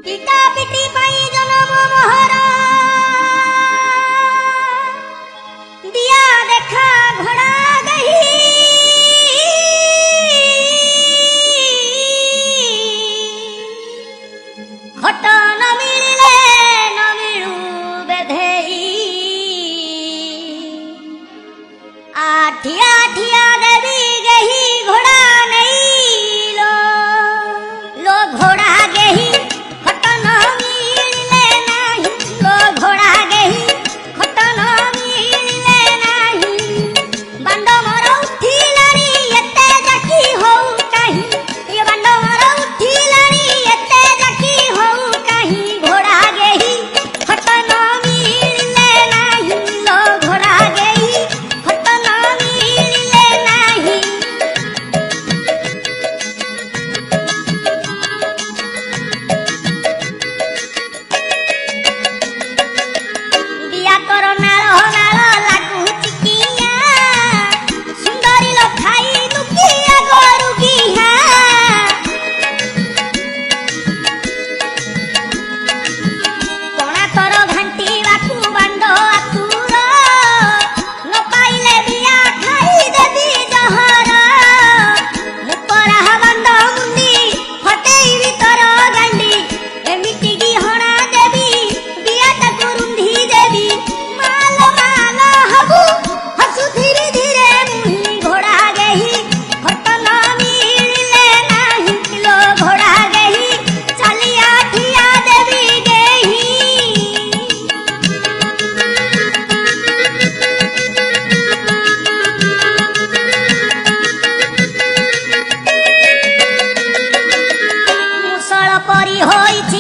पिटा पिटी पाई जनम मोहर दिया देखा घोड़ा गही खट न मिले न मिलू बेधेई आठिया ठिया देवी गही घोड़ा नहीं लो घोड़ा गही खट न मिले नहीं लो घोड़ा गही खट न मिले नहीं बांड मोर उठिलानी एते जाकी होऊ काहीं ये बांड मोर उठिलानी एते जाकी होऊ काहीं घोड़ा गही खट न मिले नहीं लो घोड़ा गही खट न मिले नहीं बिया कर नाଳ ନାଳ ଲାଗୁଛି କିଆ ସୁନ୍ଦରୀ ଲୋ ଖାଇ ଦୁଃଖିଆ ଗୋରୁ ଗିହା କଣା ତୋର ଘାଣ୍ଟିବାକୁ ବାଣ୍ଡ ଆତୁର ନ ପାଇଲେ ବିଆ ଖାଇଦେବି ଜହର ମୁକରା ବାଣ୍ଡ ମୁଣ୍ଡି ଫଟେଇବି ତୋର ଗାଣ୍ଡି ଏମିତି ଗିହଣା ଦେବି ବିଆଟାକୁ ରୁନ୍ଧି ଦେବି ମାଲ ମାଲ ହବୁ ହସୁ ଧୀରେ ଧୀରେ ମୁହିଁ ଘୋଡ଼ା ଗେହି ଖଟ ନ ମିଳିଲେ ନାହିଁ ଲୋ ଘୋଡ଼ା ଗେହି ଚାଲିଆ ଠିଆ ଦେବି ଗେହି ମୁଷଳ ପରି ହୋଇଛି